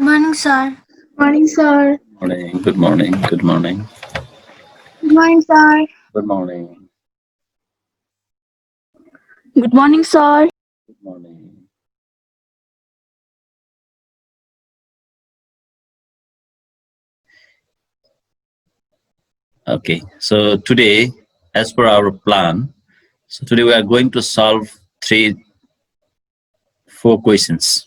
Morning, sir. Morning, sir. Morning, good morning, good morning, Good morning, sir. good morning, Good morning, sir. good morning. Okay, so today, as per our plan, so today we are going to solve four questions: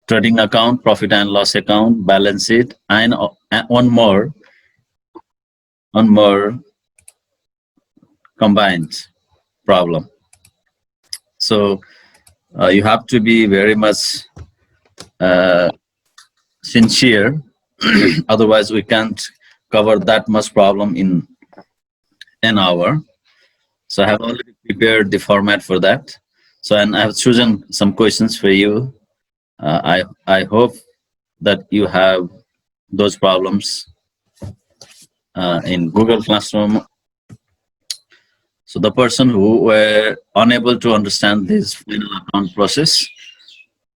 trading account, profit and loss account, balance sheet, and one more combined problem. So you have to be very much uh, sincere, otherwise we can't cover that much problem in an hour. So I have already prepared the format for that. So and I have chosen some questions for you. I hope that you have those problems in Google Classroom. So the person who were unable to understand this final account process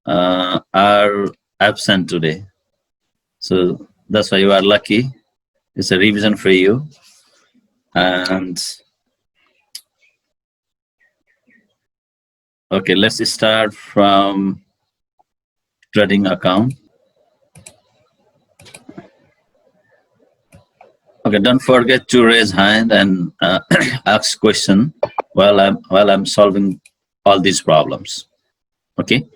are absent today. So that's why you are lucky. It's a revision for you. And okay, let's start from trading account. Okay, don't forget to raise hand and ask question while I'm solving all these problems. Okay.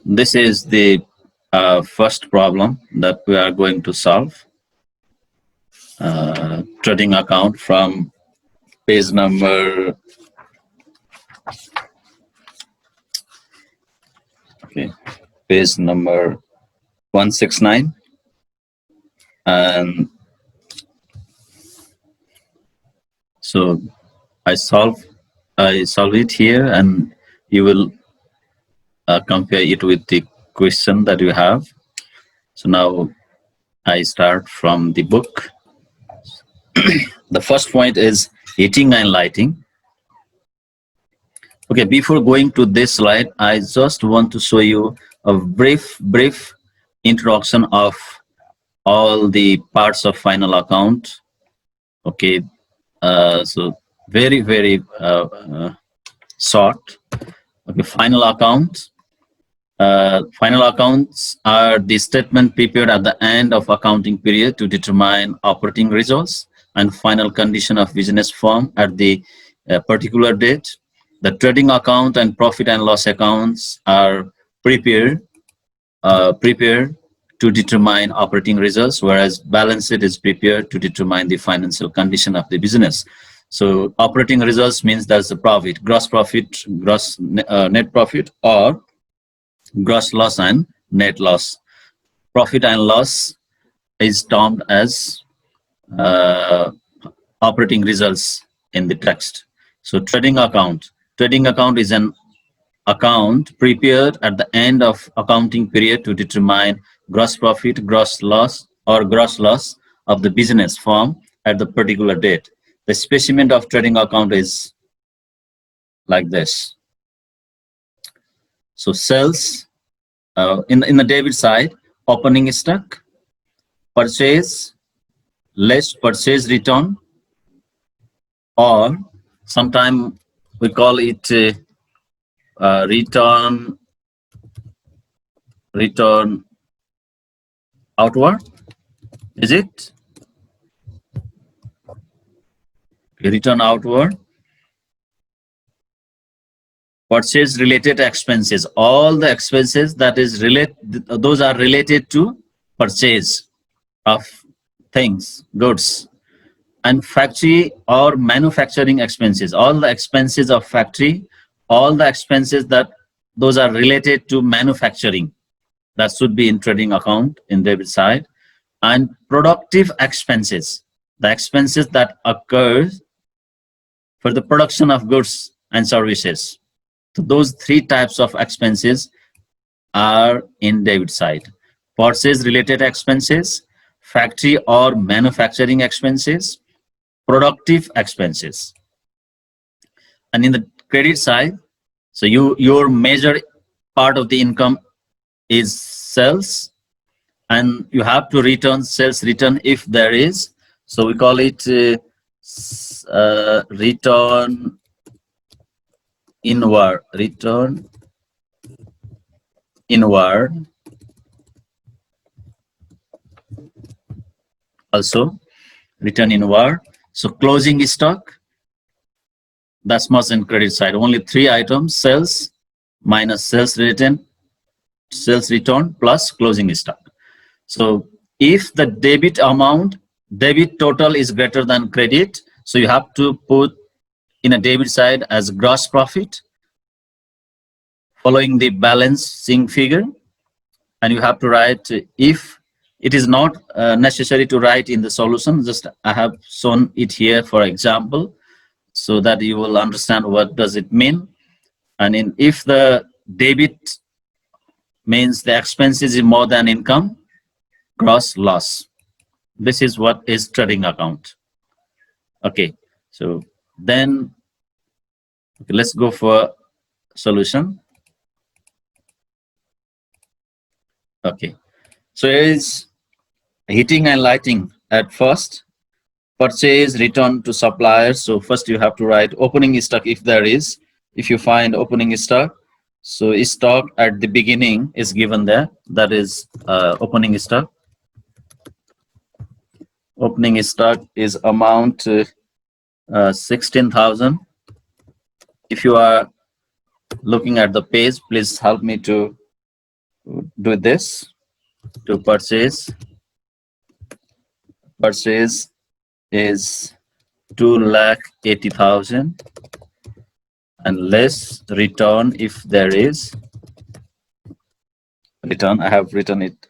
This is the first problem that we are going to solve. Trading account from page number. Okay, page number 169, and so I solve it here, and you will compare it with the question that you have. So now I start from the book. The first point is heating and lighting. Okay, before going to this slide, I just want to show you a brief introduction of all the parts of final account. Okay, so very short. Okay, final account. Final accounts are the statement prepared at the end of accounting period to determine operating results and final condition of business firm at the particular date. The trading account and profit and loss accounts are prepared to determine operating results, whereas balance sheet is prepared to determine the financial condition of the business. So operating results means that's the profit, gross profit, net profit, or gross loss and net loss. Profit and loss is termed as operating results in the text. So trading account is an account prepared at the end of accounting period to determine gross profit, gross loss, or gross loss of the business firm at the particular date. The specimen of trading account is like this. So sales in the debit side, opening stock, purchase, less purchase return, or sometime we call it return outward. Is it return outward? Purchase related expenses, all the expenses that is those are related to purchase of things, goods. And factory or manufacturing expenses, all the expenses of factory, all the expenses that those are related to manufacturing, that should be in trading account in debit side. And productive expenses, the expenses that occur for the production of goods and services. So those three types of expenses are in debit side. purchase related expenses, factory or manufacturing expenses, productive expenses. And in the credit side, so your major part of the income is sales, and you have to return sales return if there is. So we call it return inward, also return inward. So closing stock, that's much in credit side. Only 3 items: sales minus sales return plus closing stock. So if the debit total is greater than credit, so you have to put in a debit side as gross profit following the balancing figure, and you have to write, if it is not necessary to write in the solution, just I have shown it here for example, so that you will understand what does it mean. And if the debit means the expenses is more than income, gross loss. This is what is trading account. Okay, so then let's go for solution. Okay, so here is heating and lighting at first. Purchase, return to suppliers. So first you have to write opening stock if there is. If you find opening stock, so stock at the beginning is given there. That is opening stock. Opening stock is amount 16,000. If you are looking at the page, please help me to do this. To purchase is 2,80,000, and less return if there is. Return, I have written it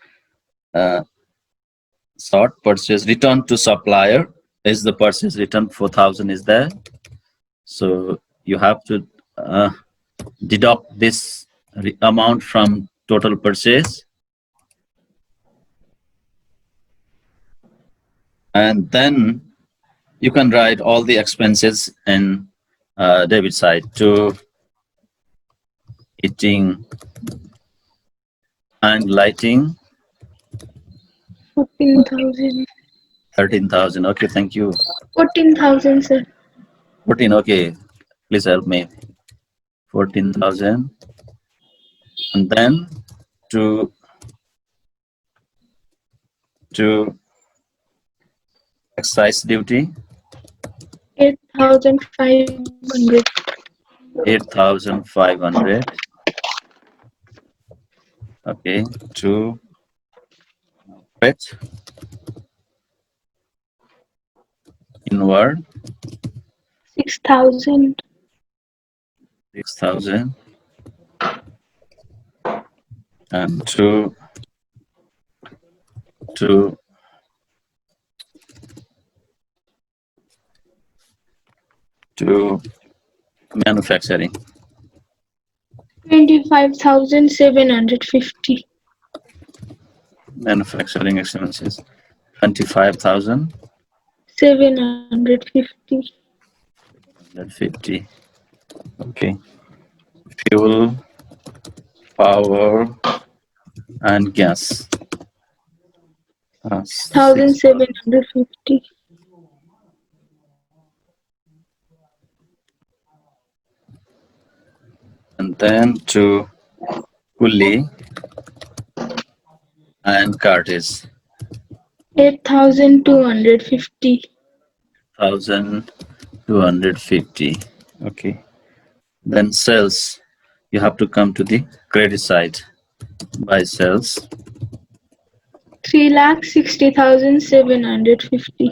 short. Purchase return to supplier is the purchase return, 4,000 is there. So you have to deduct this amount from total purchase, and then you can write all the expenses in debit side. To heating and lighting, 14,000. 13,000. Okay, thank you. 14,000, sir. 14. Okay, please help me. 14,000, and then to excise duty, 8,500. 8,500. Okay, to inward, 6,000. 6,000, and to manufacturing, 25,750. manufacturing expenses, 25,000. 750. 150. Okay. Fuel, power, and gas. 1,750. And then to pulley and cartage, 8,250. 1,250. Okay. Then sales, you have to come to the credit side. By sales, 3,60,750. 60,750.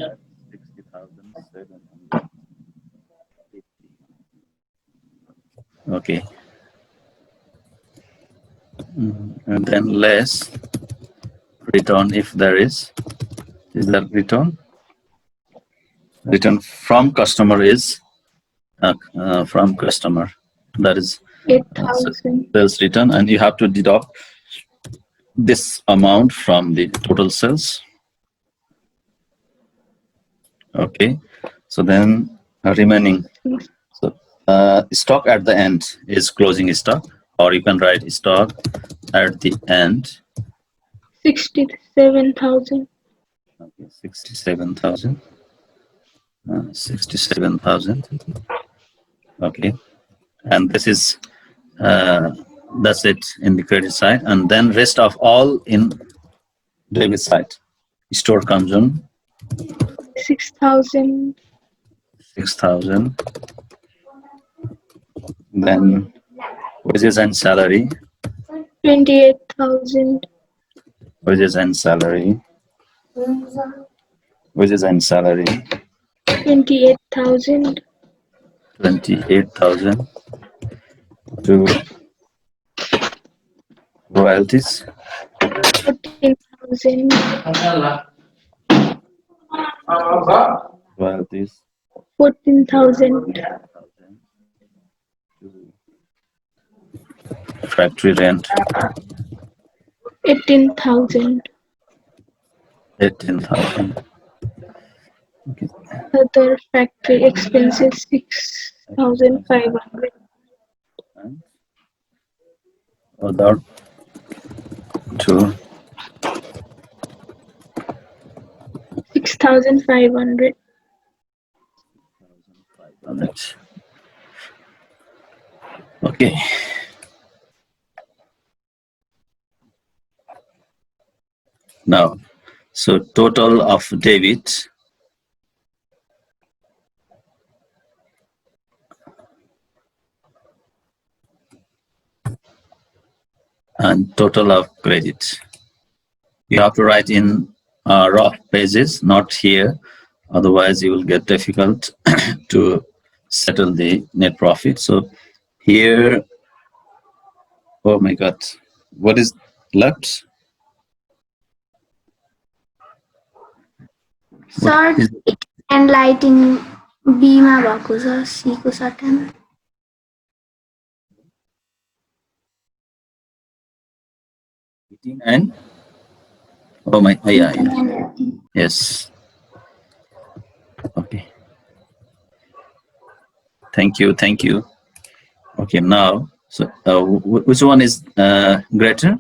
Okay. And then less return if there is. Is that return? Return from customer is from customer. That is 8,000. sales return, and you have to deduct this amount from the total sales. Okay, so then remaining. So stock at the end is closing stock, or you can write stock at the end. 67,000. Okay, 67,000. 67,000. Okay, and this is that's it in the credit side, and then rest of all in debit side. Store comes on 6,000. 6,000. Then wages and salary. 28,000. Wages and salary. Wages and salary. 28,000. 28,000 to royalties. 14,000. Royalties. 14,000. Factory rent. 18,000. 18,000. Okay. Other factory expenses 6,500. And other to 6,500. 500. Okay. Now, so total of debit and total of credit. You have to write in rough pages, not here. Otherwise, you will get difficult to settle the net profit. So here, oh my God, what is left? Sir, Is and lighting B मा भएको छ C को सट्टामा 18 and oh my, oh yeah, yes. Okay. Thank you, thank you. Okay, now, so which one is greater?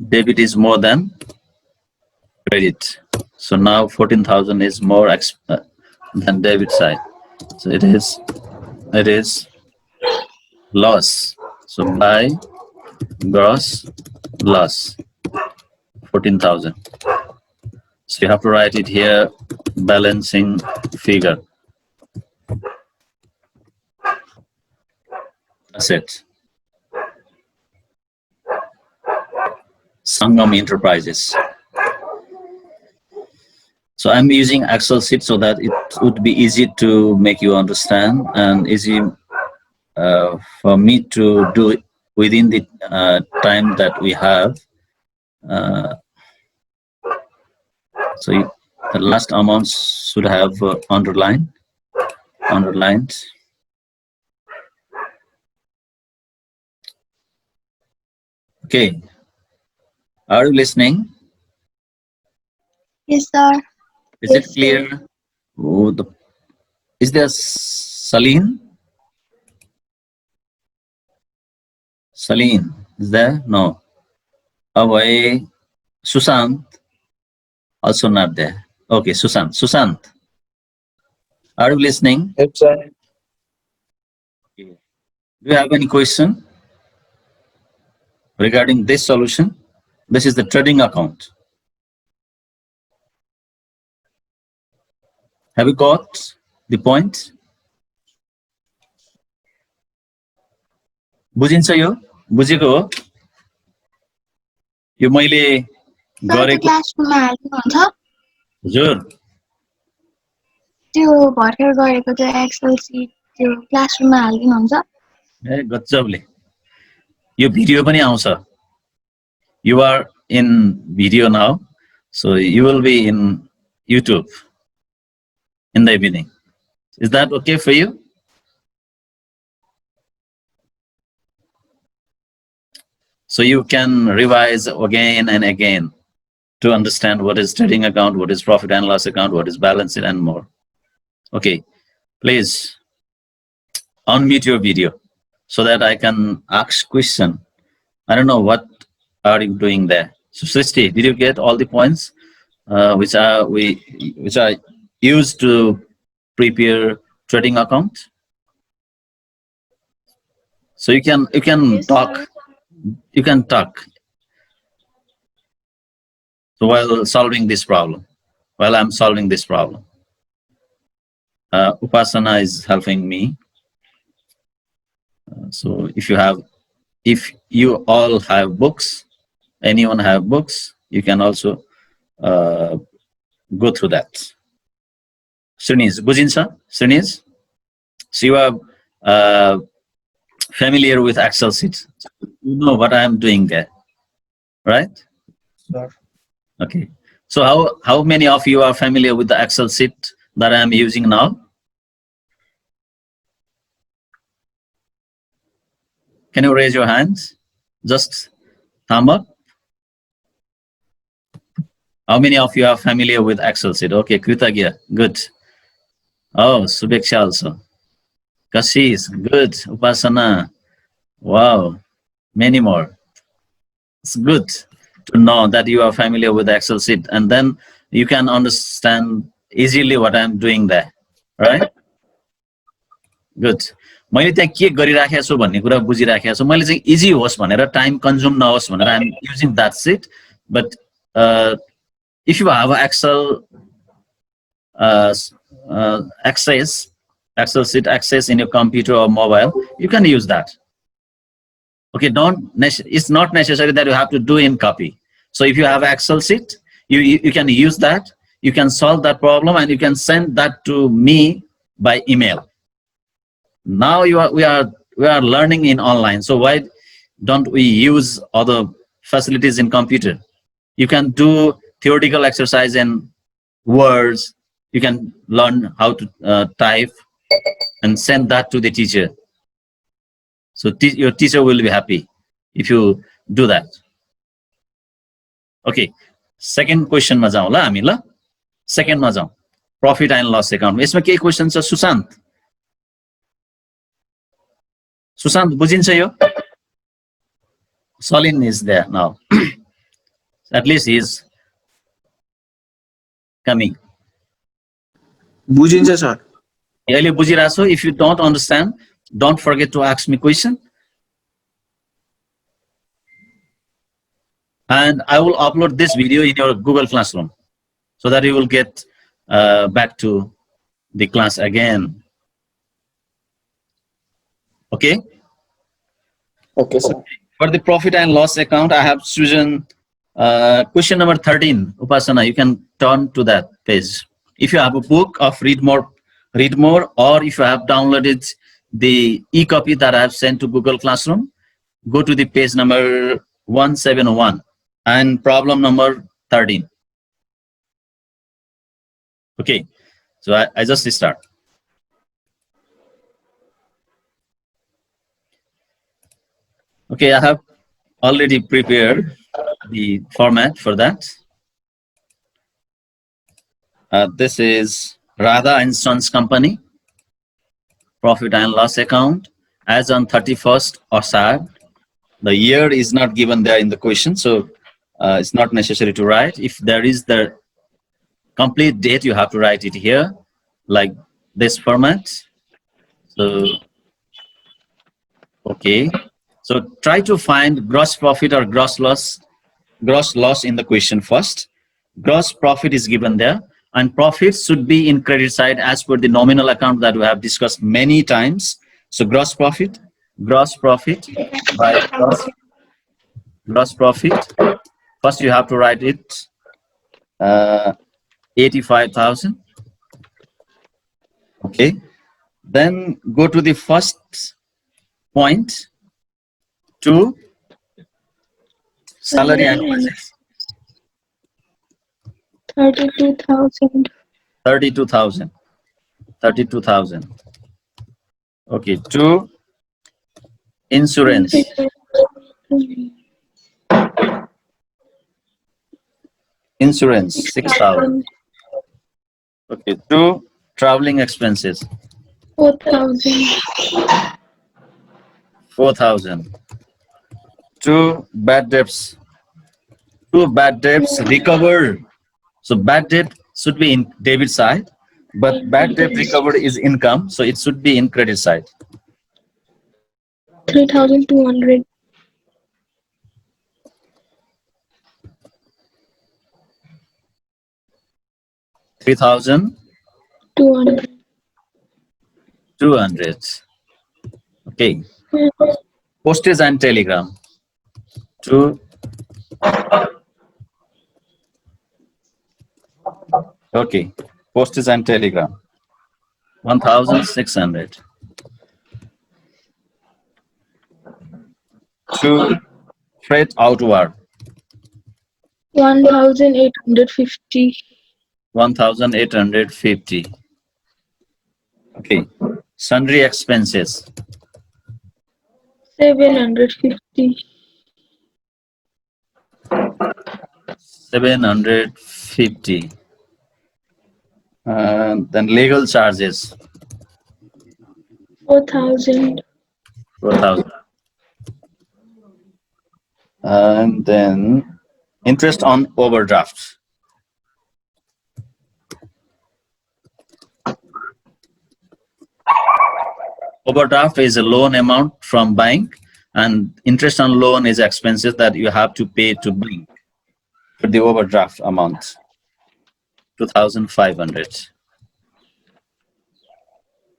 Debit is more than credit. So now 14,000 is more than debit side. So it is loss. So by gross loss 14,000. So you have to write it here, balancing figure. That's it. Sangam Enterprises. So I'm using Excel sheet so that it would be easy to make you understand and easy for me to do it within the time that we have. So the last amounts should have underlined. Okay. Are you listening? Yes, sir. Is it clear? Oh, is there Saline? Saline, is there? No. Away. Susant, also not there. Okay, Susant, are you listening? Yes, sir. Okay. Do you have any question regarding this solution? This is the trading account. Have you got the point? बुझिन्छ यो बुझेको हो यो मैले गरेको क्लासरुममा हाल्नुहुन्छ हजुर त्यो भर्खर गरेको त्यो एक्सेल सिट त्यो क्लासरुममा हाल्नुहुन्छ ए गजबले यो भिडियो पनि आउँछ you are in video now so you will be in YouTube in the evening. Is that okay for you? So you can revise again and again to understand what is trading account, what is profit and loss account, what is balance sheet, and more. Okay, please unmute your video so that I can ask question. I don't know what are you doing there. So Srishti, did you get all the points which are used to prepare trading account? So you can Yes, talk. sir. You can talk. So while solving this problem, while I'm solving this problem, Upasana is helping me. So if you all have books, anyone have books, you can also go through that. Sriniz, bujincha? Sriniz? So you are familiar with Excel sheet. You know what I am doing there, right? Sure. Okay. So how many of you are familiar with the Excel sheet that I am using now? Can you raise your hands? Just thumb up. How many of you are familiar with Excel sheet? Okay, Kritagya, good. Oh, Subeksha also. Kashish, good. Upasana, wow. Many more. It's good to know that you are familiar with Excel sheet, and then you can understand easily what I'm doing there, right? Good. मैले त्यहाँ के गरिराखेको छु भन्ने कुरा बुझिराखेको छु. मैले चाहिँ इजी होस् भनेर, टाइम कन्ज्युम नहोस् भनेर I am using that sheet. But if you have Excel Excel sheet access in your computer or mobile, you can use that. Okay, it's not necessary that you have to do in copy. So if you have Excel sheet, you can use that. You can solve that problem and you can send that to me by email. Now we are learning in online. So why don't we use other facilities in computer? You can do theoretical exercise in words. You can learn how to type and send that to the teacher. So your teacher will be happy if you do that. Okay, second question मा जाउँ ल हामी ल. Second मा जाउँ. Profit and loss account. यसमा के question छ सुशान्त? सुशान्त बुझिन्छ यो? Solin is there now. At least he is coming. बुझिन्छ सर. अहिले बुझिरहेको छु. If you don't understand, don't forget to ask me question. And I will upload this video in your Google Classroom so that you will get back to the class again. Okay? Okay, sir. For the profit and loss account, I have chosen question number 13. Upasana, you can turn to that page. If you have a book of read more, or if you have downloaded the e-copy that I have sent to Google Classroom, go to the page number 171 and problem number 13. Okay, so I just start. Okay, I have already prepared the format for that. This is Radha and Sons Company, profit and loss account as on 31st Asad. The year is not given there in the question, so it's not necessary to write. If there is the complete date, you have to write it here, like this format. So, okay. So try to find gross profit or gross loss in the question first. Gross profit is given there, and profits should be in credit side as per the nominal account that we have discussed many times. So gross profit by gross profit. First you have to write it 85,000. Okay. Then go to the first point to salary and wages. 32,000. 32,000. 32,000. Okay. To insurance. Insurance, 6,000. Okay. 2 traveling expenses, 4,000. 4,000. 2 bad debts. 2 bad debts recovered. So bad debt should be in debit side, but bad debt recovered is income, so it should be in credit side. 3,200. 3,200. 200. Okay. Postage and telegram. 2. Okay. Postage and telegram. 1,600. 2 freight outward. 1,850. 1,850. Okay. Sundry expenses. 750. 750. Then legal charges. 4,000. 4,000. And then interest on overdraft. Overdraft is a loan amount from bank, and interest on loan is expenses that you have to pay to bank for the overdraft amount. 2,500.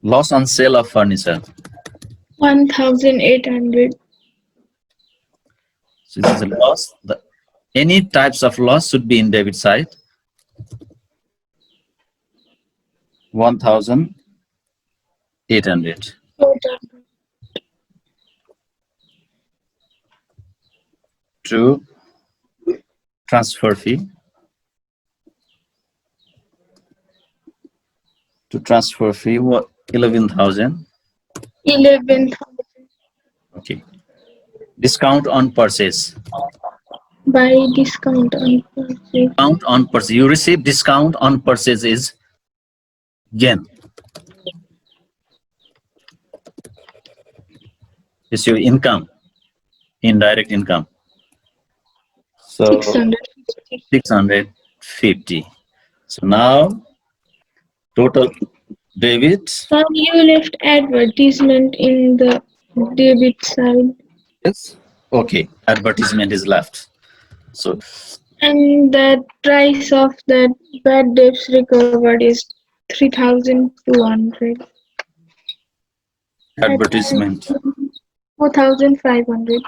Loss on sale of furniture. 1,800. So this is a loss. Any types of loss should be in debit side. 1,800. 4,000. 2 transfer fee. To transfer fee, what? 11,000. 11,000. Okay. Discount on purchase. By discount on purchase. Discount on purchase. You receive discount on purchase is gain. It's your income, indirect income. So 650. 650. So now total debit. So you left advertisement in the debit side. Yes. Okay. Advertisement is left. So And the price of that bad debts recovered is 3,200. advertisement 4,500.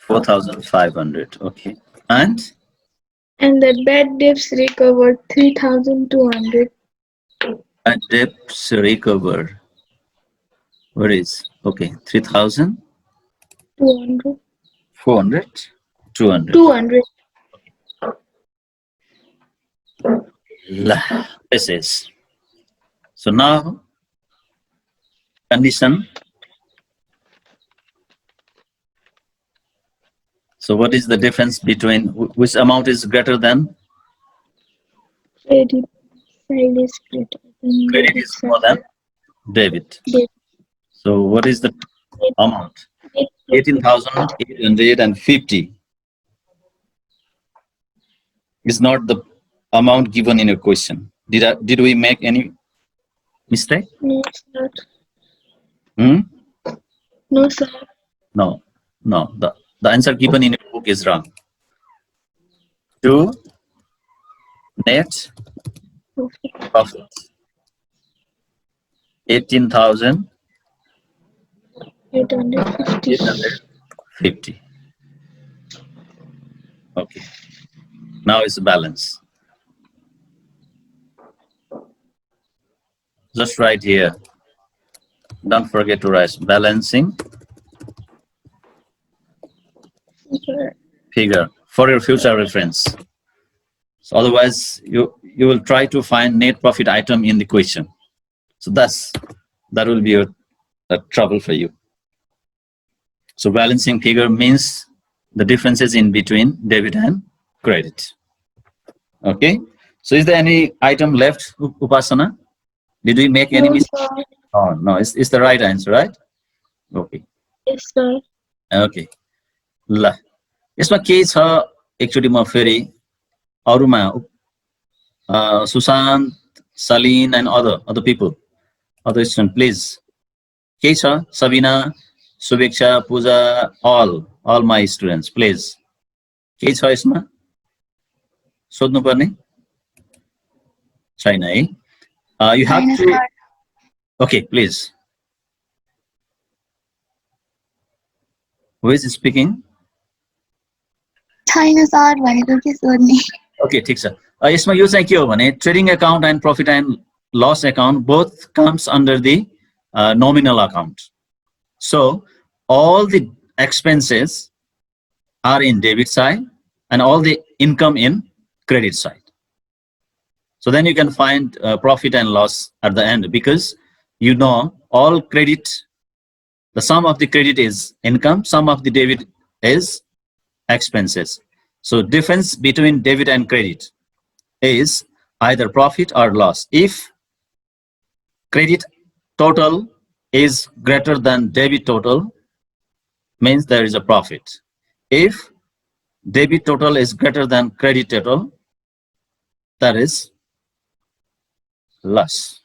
4,500. Okay. And And the bad debts recovered 3,200. debts recovered. What is? Okay. 3,000. 200. 400. 200. 200. This is. So now condition. So what is the difference between which amount is greater than? Credit side is greater than Credit debit is more side. than debit. Debit. So what is the amount? 18,850 is not the amount given in a question. Did we make any mistake? No, sir. Hmm? No, sir. No. The answer given in your book is wrong. 2 net profit 18,850. 850. Okay. Now it's balance. Just write here. Don't forget to write balancing figure for your future reference. So otherwise, you will try to find net profit item in the question. So that will be a trouble for you. So balancing figure means the differences in between debit and credit. Okay. So is there any item left, Upasana? Did we make any No, mistake? sir. Oh, no, it's the right answer, right? Okay. Yes, sir. Okay. ल यसमा केही छ एकचोटि म फेरि अरूमा Sushant, saline and other people, other student, please. केही छ सबिना, शुभेक्षा, पूजा, all my students, please. केही छ यसमा सोध्नु पर्ने छैन है? You have छैन to. Sir Okay, please. Who is speaking? छैन सर भनेको के सोध्ने Okay, ठिक छ। यसमा यो चाहिँ के हो भने trading account end profit and लस account both comes under the nominal account. So all the expenses are in debit side and all the income in credit side. So then you can find profit and loss at the end, because you know all credit, the sum of the credit is income, sum of the debit is expenses. So difference between debit and credit is either profit or loss. If credit total is greater than debit total, means there is a profit. If debit total is greater than credit total, that is loss.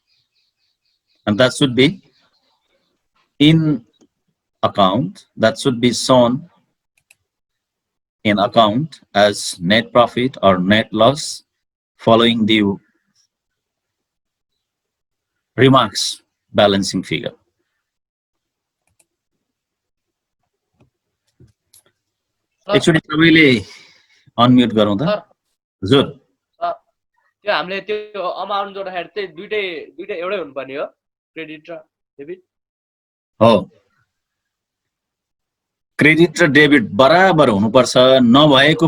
And that should be in account, that should be shown in account as net profit or net loss following the remarks balancing figure. एकचोटि सबैले unmute गरौँ त हजुर त्यो हामीले त्यो amount जोड्दाखेरि चाहिँ दुईटै एउटै हुनुपर्ने हो क्रेडिट र डेबिट हो क्रेडिट र डेबिट बराबर हुनुपर्छ नभएको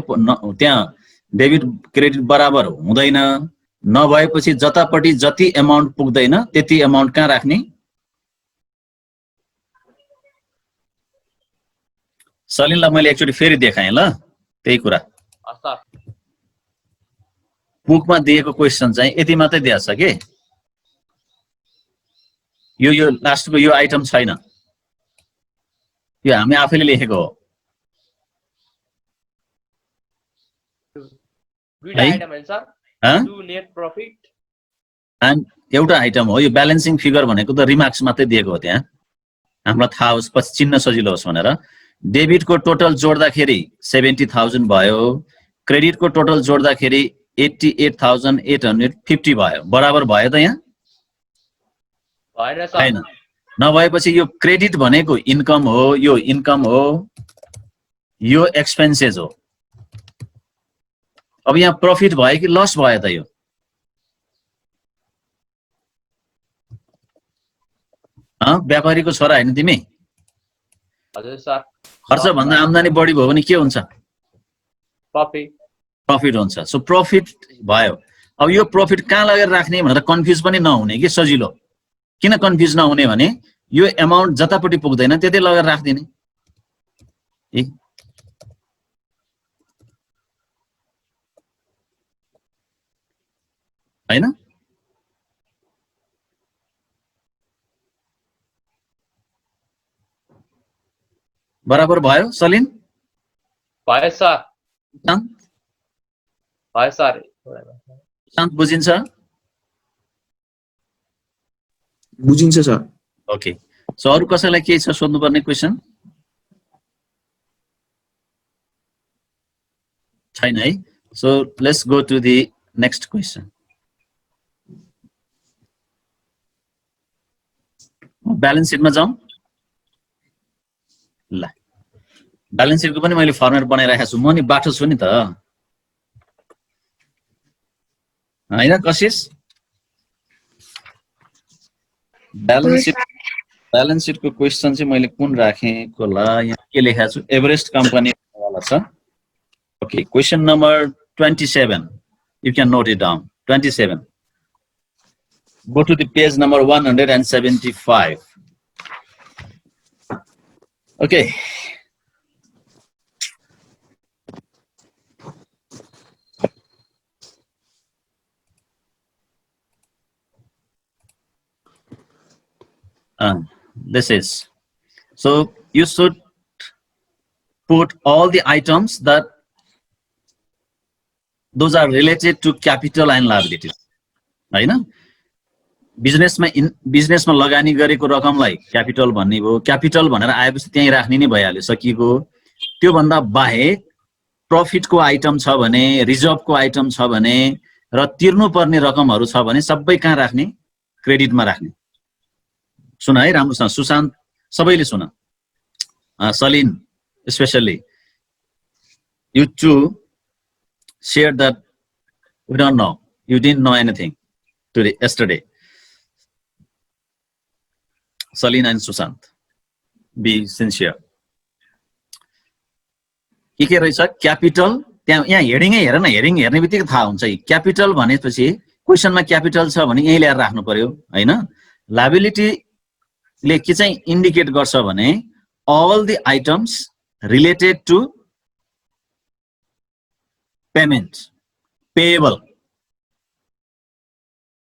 त्यहाँ डेबिट क्रेडिट बराबर हुँदैन नभएपछि जतापट्टि जति अमाउन्ट पुग्दैन त्यति अमाउन्ट कहाँ राख्ने सलिनलाई मैले एकचोटि फेरि देखाएँ ल त्यही कुरा बुकमा दिएको क्वेशन चाहिँ यति मात्रै दिएको छ के यो लास्टको यो आइटम छैन यो हामी आफैले लेखेको हो दुईटा आइटम हैन sir to net profit and एउटा आइटम हो यो ब्यालेन्सिङ फिगर भनेको त रिमार्क्स मात्रै दिएको हो त्यहाँ हामीलाई थाहा होस् पछि चिन्न सजिलो होस् भनेर डेबिटको टोटल जोड्दाखेरि 70,000 भयो क्रेडिटको टोटल जोड्दाखेरि 88,850 भयो बराबर भयो त यहाँ भएन सर हैन नभएपछि यो क्रेडिट भनेको इन्कम हो यो इन्कम हो यो एक्सपेन्सेस हो अब यहाँ प्रॉफिट भयो कि लस भयो त यो व्यापारीको छोरा हैन तिमी हजुर सर खर्च भन्दा आम्दानी बढी भयो भने के हुन्छ प्रॉफिट हुन्छ सो प्रॉफिट भयो अब यो प्रॉफिट कहाँ लगेर राख्ने भनेर कन्फ्युज पनि नहुने कि सजिलो किन कन्फ्युज नहुने भने यो अमाउन्ट जतापट्टि पुग्दैन त्यतै लगेर राख्दिने हैन बराबर भयो सलिन भयो सर भयो सर शान्त बुझिन्छ बुझिन्छ सर ओके सो अरु कसैलाई के छ सोध्नु पर्ने क्वेशन छैन है so let's go to the next question balance सिटमा जाउँ ल ब्यालेन्स सिटको पनि मैले फर्मेट बनाइराखेको छु म नि बाटो छु नि त हैन कशिश ब्यालेन्स सिटको क्वेशन चाहिँ मैले कुन राखेको होला यहाँ के लेखेको छु एभरेस्ट कम्पनी वाला छ okay question number 27 you can note it down 27 go to the page number 175 okay this is. So you should put all the items that those are related to capital and liabilities. हैन बिजनेसमा लगानी गरेको रकमलाई capital भन्ने भयो capital भनेर आएपछि त्यही राख्ने नै भइहाल्यो सकिएको त्यो भन्दा बाहेक प्रॉफिटको आइटम छ भने रिजर्भको आइटम छ भने र तिर्नु पर्ने रकमहरु छ भने सबै कहाँ राख्ने क्रेडिटमा राख्ने सुन है राम्रोसँग सुशान्त सबैले सुन saline especially you two shared that we don't know you didn't know anything yesterday. Salina and Sushant, be sincere. के रहेछ क्यापिटल त्यहाँ यहाँ हेडिङै हेर न हेडिङ हेर्ने बित्तिकै थाहा हुन्छ क्यापिटल भनेपछि क्वेशनमा क्यापिटल छ भने यही ल्याएर राख्नु पर्यो हैन लायबिलिटी ले के चाहिँ इन्डिकेट गर्छ भने all the items related to payment payable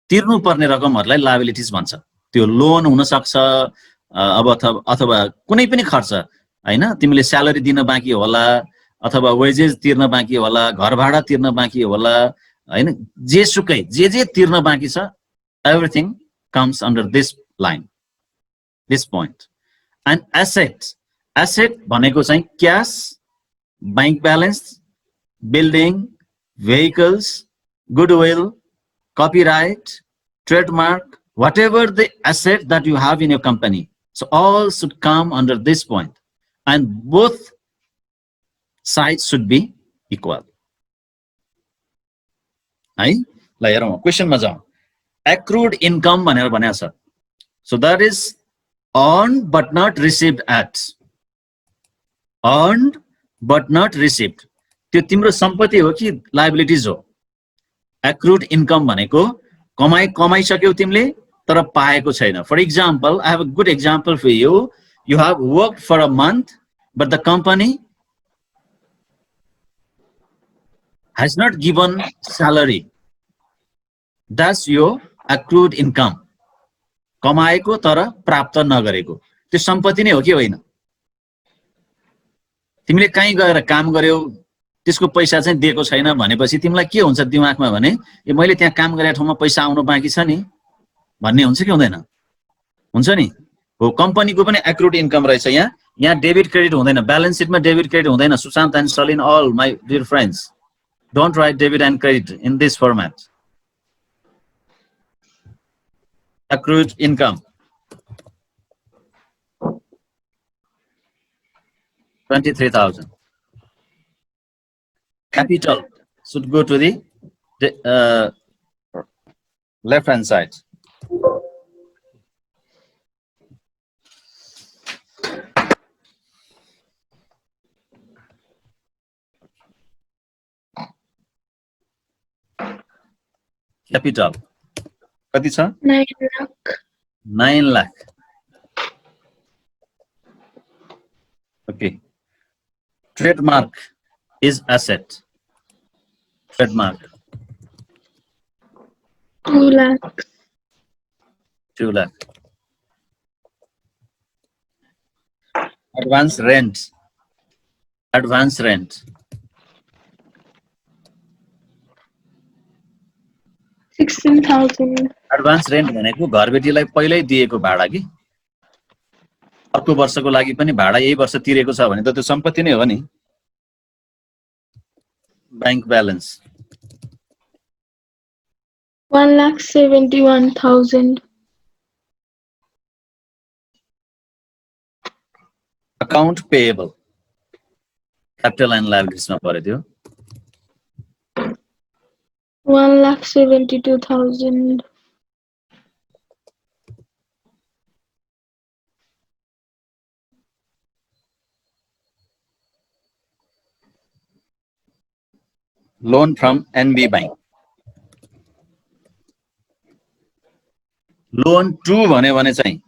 तिर्नु पर्ने रकमहरुलाई लायबिलिटीज भन्छ त्यो लोन हुन सक्छ अब अथवा कुनै पनि खर्च हैन तिमीले स्यालेरी दिन बाँकी होला अथवा वेजेस तिर्न बाँकी होला घर भाडा तिर्न बाँकी होला हैन जेसुकै जे तिर्न बाँकी छ everything comes under this line this point end asset भनेको चाहिँ cash bank balance building vehicles goodwill copyright, trademark, whatever the asset that you have in your company. So all should come under this point. And both sides should be equal. है ल हेरौँ क्वेशनमा जाउँ accrued income भनेर भनेको छ so that is earned but not received at earned but not received त्यो तिम्रो सम्पत्ति हो कि liabilities हो accrued income भनेको कमाइसक्यौ तिमीले तर पाएको छैन for example I have a good example for you you have worked for a month but the company has not given salary that's your accrued income कमाएको तर प्राप्त नगरेको त्यो सम्पत्ति नै हो कि होइन तिमीले कहीँ गएर काम गर्यौ त्यसको पैसा चाहिँ दिएको छैन भनेपछि तिमीलाई के हुन्छ दिमागमा भने ए मैले त्यहाँ काम गरेको ठाउँमा पैसा आउनु बाँकी छ नि भन्ने हुन्छ कि हुँदैन हुन्छ नि हो कम्पनीको पनि एक्रुड इन्कम रहेछ यहाँ डेबिट क्रेडिट हुँदैन ब्यालेन्स सिटमा डेबिट क्रेडिट हुँदैन Sushant and Salin all my dear friends don't write debit and credit in this format accrued income 23,000 capital should go to the left hand side. Capital. कति छ 9 lakh. 9 lakh. Okay. Trademark is asset. Trademark 2 lakhs. 2 lakh. Advance rent. Advance rent. 16,000. Advance rent भनेको घरबेटीलाई पहिल्यै दिएको भाडा कि अर्को वर्षको लागि पनि भाडा यही वर्ष तिरेको छ भने त त्यो सम्पत्ति नै हो नि bank balance 1,71,000. Account payable capital and लायबिलिटिजमा पर्यो त्यो 1,72,000. Loan from NB bank loan 2 भने चाहिँ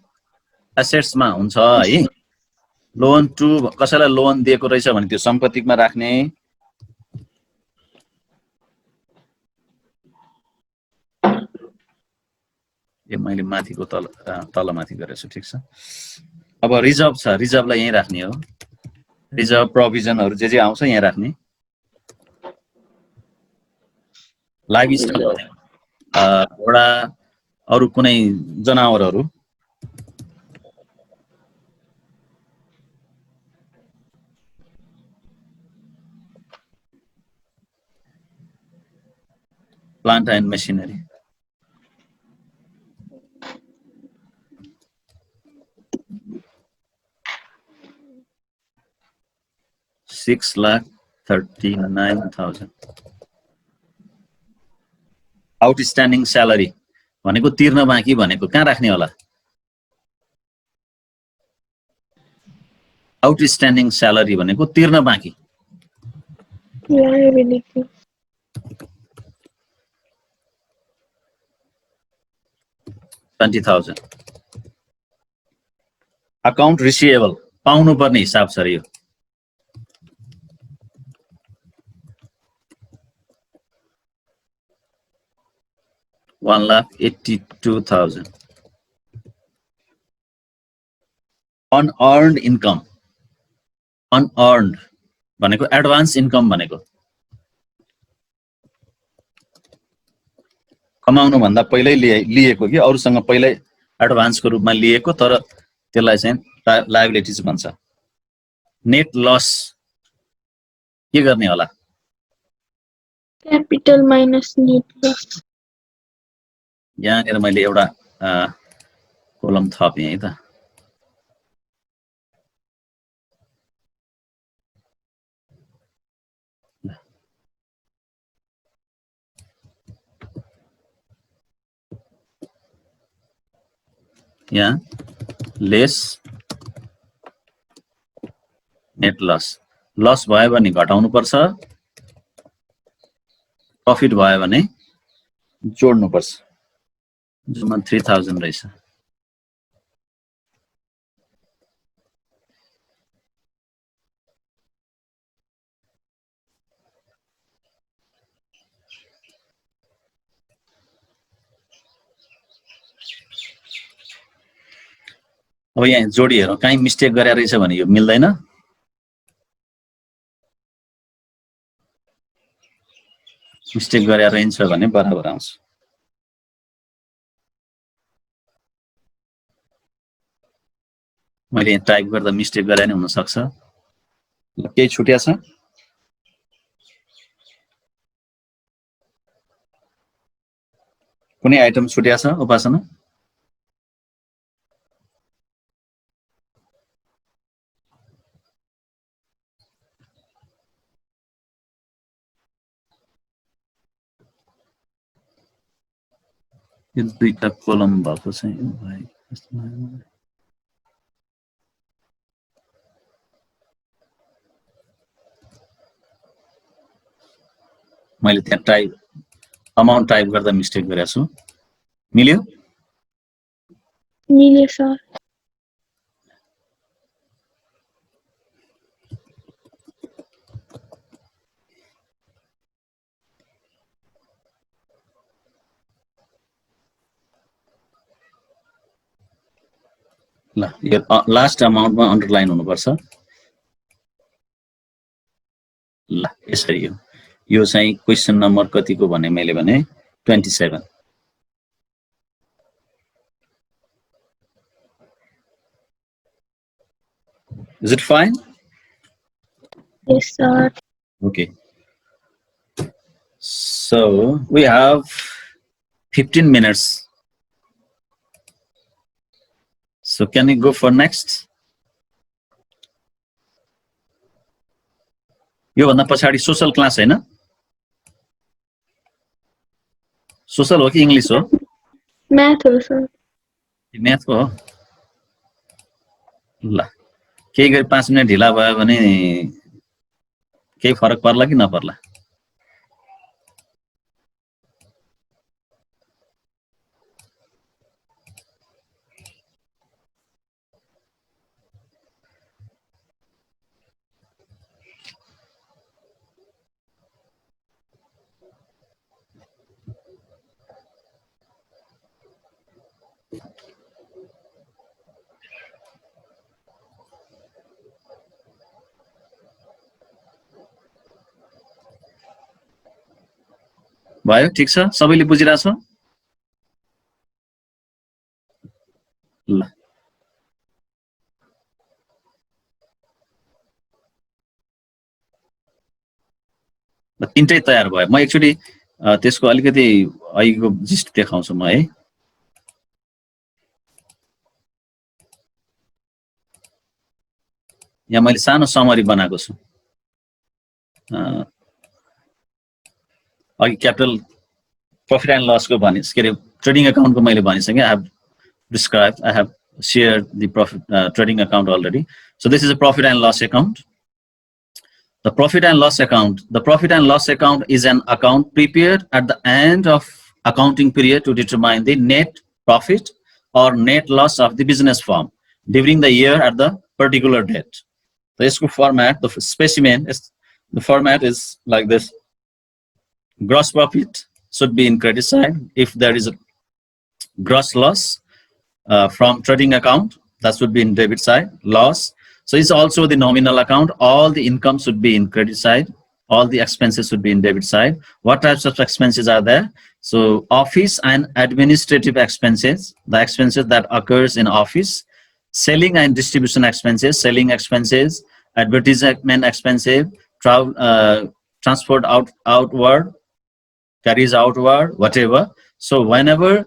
एसेट्समा हुन्छ है लोन 2 कसैलाई लोन दिएको रहेछ भने त्यो सम्पत्तिमा राख्ने यो मैले माथिको तल माथि गरेछु ठिक छ अब रिजर्भ छ रिजर्भलाई यही राख्ने हो रिजर्भ प्रोभिजनहरु जे आउँछ यहाँ राख्ने लाइभ स्टक एउटा अरु कुनै जनावरहरु plant and machinery 6,39,000 outstanding salary भनेको तिर्न बाँकी भनेको कहाँ राख्ने होला आउटस्ट्यान्डिङ स्यालेरी भनेको तिर्न बाँकी Liability. 20,000 अकाउन्ट रिसिभेबल पाउनु पर्ने हिसाब छ यो $1,82,000 unearned income unearned भनेको एडभान्स इन्कम भनेको कमाउनु भन्दा पहिल्यै लिएको कि अरूसँग पहिल्यै एडभान्सको रूपमा लिएको तर त्यसलाई चाहिँ लायबिलिटीज भन्छ नेट लस के गर्ने होला Capital minus net loss. यहाँनिर मैले एउटा कोलम थपेँ है त यहाँ लेस नेट लस लस भयो भने घटाउनु पर्छ प्रफिट भयो भने जोड्नु पर्छ जम्मा 3,000 रहेछ अब यहाँ जोडी हेरौँ कहीँ मिस्टेक गरे रहेछ भने यो मिल्दैन मिस्टेक गरे रहेछ भने बराबर आउँछ मैले यहाँ टाइप गर्दा मिस्टेक गरे नि हुन सक्छ केही छुट्या छ कुनै आइटम छुट्या छ उपासना यो दुईटा कोलम भएको छ मैले त्यहाँ टाइप अमाउन्ट टाइप गर्दा मिस्टेक गरेको छु मिल्यो Million sir. ल यो लास्ट अमाउन्टमा अन्डरलाइन हुनुपर्छ ल यसरी यो चाहिँ क्वेशन नम्बर कतिको भने मैले भने 27 Is it fine? Yes sir. Okay. So we have 15 minutes. So can we go for next? यो भन्दा पछाडी सोशल क्लास हैन सोशल हो कि इंग्लिश हो Math sir. म्याथ हो ल केही गरी 5 मिनेट ढिला भयो भने केही फरक पर्ला कि नपर्ला भयो ठीक छ सबैले बुझिरहेछ ल तीनटै तयार भयो म एक्चुअली त्यसको अलिकति अहिलेको जिस्ट देखाउँछु म है यहाँ मैले सानो समरी बनाएको छु अघि क्यापिटल प्रॉफिट एन्ड लस को भने के अरे ट्रेडिङ अकाउन्ट को मैले भनिसकेँ I have described I have shared the profit trading account already so this is a profit and loss account the profit and loss account is an account prepared at the end of accounting period to determine the net profit or net loss of the business firm during the year at the particular date this format the specimen is the format is like this gross profit should be in credit side if there is a gross loss from trading account that should be in debit side loss so it's also the nominal account all the income should be in credit side all the expenses should be in debit side what types of expenses are there so office and administrative expenses the expenses that occurs in office selling and distribution expenses selling expenses advertisement expenses travel transport outward carries outward whatever so whenever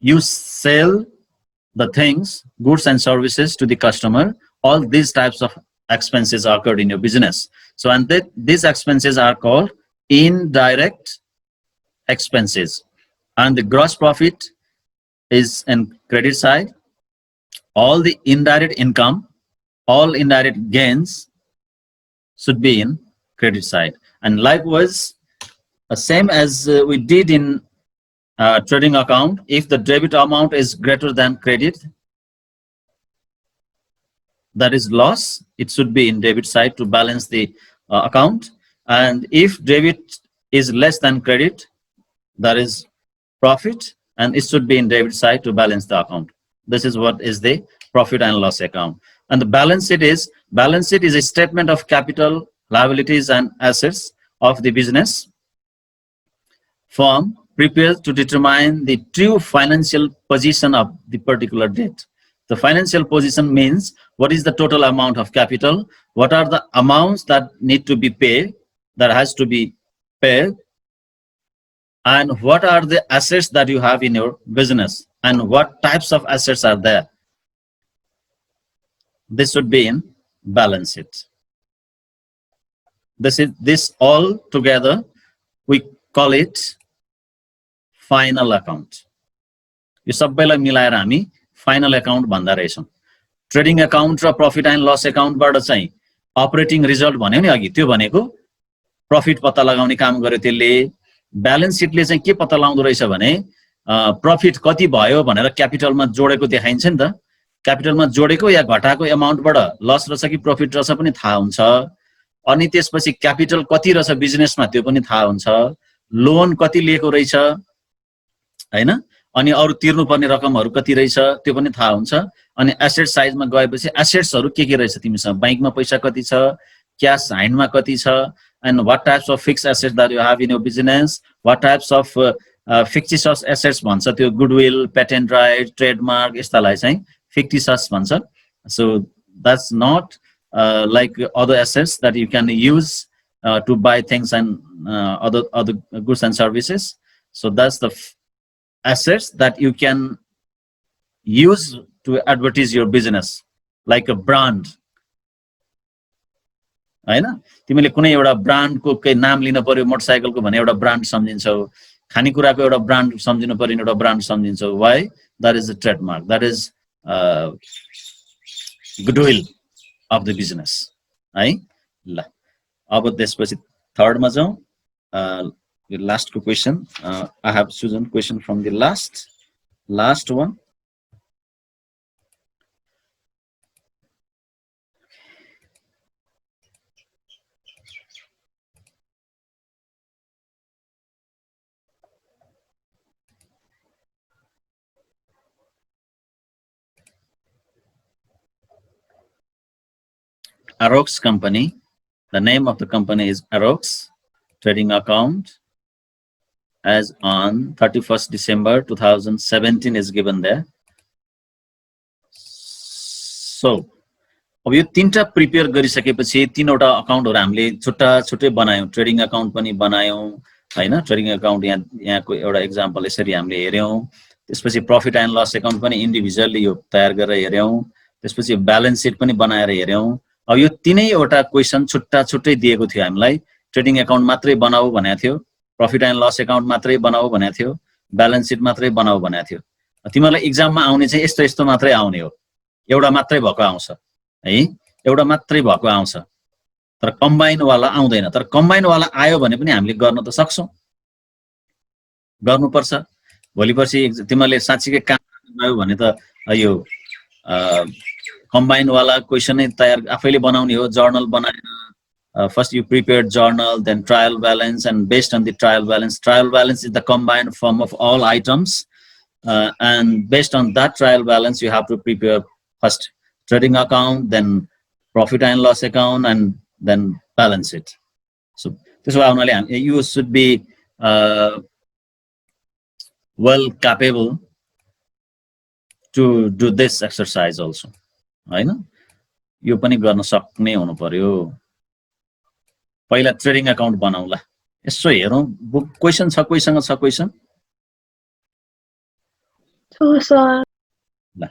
you sell the things goods and services to the customer all these types of expenses occurred in your business so and these expenses are called indirect expenses and the gross profit is in credit side all the indirect income all indirect gains should be in credit side and likewise same as we did in trading account if the debit amount is greater than credit that is loss it should be in debit side to balance the account and if debit is less than credit that is profit and it should be in debit side to balance the account this is what is the profit and loss account and the balance sheet is a statement of capital liabilities and assets of the business firm prepared to determine the true financial position of the particular date. The financial position means what is the total amount of capital, what are the amounts that need to be paid, that has to be paid, and what are the assets that you have in your business, and what types of assets are there. This should be in balance sheet. This all together, we call it final account यो सबैलाई मिलाएर हामी final account भन्दा रहेछौं trading account र profit and loss अकाउन्टबाट चाहिँ operating result भन्यो नि अघि त्यो भनेको प्रॉफिट पत्ता लगाउने काम गर्यो त्यसले ब्यालेन्स शीटले चाहिँ के पत्ता लगाउँदो रहेछ भने प्रॉफिट कति भयो भनेर क्यापिटलमा जोडेको देखाइन्छ नि त क्यापिटलमा जोडेको या घटाएको अमाउन्टबाट लस रहेछ कि प्रॉफिट रहेछ पनि थाहा हुन्छ अनि त्यसपछि क्यापिटल कति रहेछ बिजनेसमा त्यो पनि थाहा हुन्छ लोन कति लिएको रहेछ हैन अनि अरु तिर्नुपर्ने रकमहरु कति रहेछ त्यो पनि थाहा हुन्छ अनि एसेट साइजमा गएपछि एसेट्सहरु के रहेछ तिमीसँग बैंकमा पैसा कति छ क्याश ह्यान्डमा कति छ and what types of fixed assets that you have in your business what types of fictitious assets भन्छ त्यो goodwill patent right trademark यस्तालाई चाहिँ fictitious भन्छ so that's not like other assets that you can use to buy things and other goods and services so that's the assets that you can use to advertise your business like a brand हैन तिमीले कुनै एउटा ब्रान्डको के नाम लिन पर्यो मोटरसाइकलको भने एउटा brand सम्झिन्छौ खानेकुराको एउटा ब्रान्ड सम्झिनु पर्यो एउटा brand सम्झिन्छौ why that is a trademark that is goodwill of the business है ल अब त्यसपछि थर्ड मा जाउँ the last question I have chosen question from the last one Arox company the name of the company is Arox trading account as on 31st December 2017 is given there. So अब यो तीनटा prepare गरिसकेपछि तीनवटा अकाउन्टहरु हामीले छुट्टा छुट्टै बनायौं, trading account पनि बनायौं हैन। Trading account यहाँको एउटा एक्जाम्पल यसरी हामीले हेर्यौं। त्यसपछि प्रॉफिट एन्ड लस अकाउन्ट पनि इन्डिभिजुअली यो तयार गरेर हेर्यौं। त्यसपछि ब्यालेन्स सिट पनि बनाएर हेर्यौं। अब यो तीनैवटा क्वेशन छुट्टा छुट्टै दिएको थियो हामीलाई। ट्रेडिङ अकाउन्ट मात्रै बनाऊ भनेको थियो, प्रॉफिट एन्ड लस अकाउन्ट मात्रै बनाऊ भनेको थियो, ब्यालेन्स सिट मात्रै बनाऊ भनेको थियो। तिमीलाई एक्जाममा आउने चाहिँ यस्तो यस्तो मात्रै आउने हो, एउटा मात्रै भएको आउँछ है, एउटा मात्रै भएको आउँछ, तर कम्बाइन वाला आउँदैन। तर कम्बाइन वाला आयो भने पनि हामीले गर्न त सक्छौं, गर्नुपर्छ। भोलि पर्सि तिमीले साच्चीकै काम गर्नुभयो भने त यो कम्बाइन वाला क्वेशन नै तयार आफैले बनाउने हो। जर्नल बनाएर first you prepared journal, then trial balance, and based on the trial balance is the combined form of all items, and based on that trial balance you have to prepare first trading account, then profit and loss account, and then balance it. So this is why you should be well capable to do this exercise also, हैन। यो पनि गर्न सक्ने हुनु पर्यो। पहिला trading account बनाउला, यसो हेरौं book question छ, कोहीसँग छ question? ल,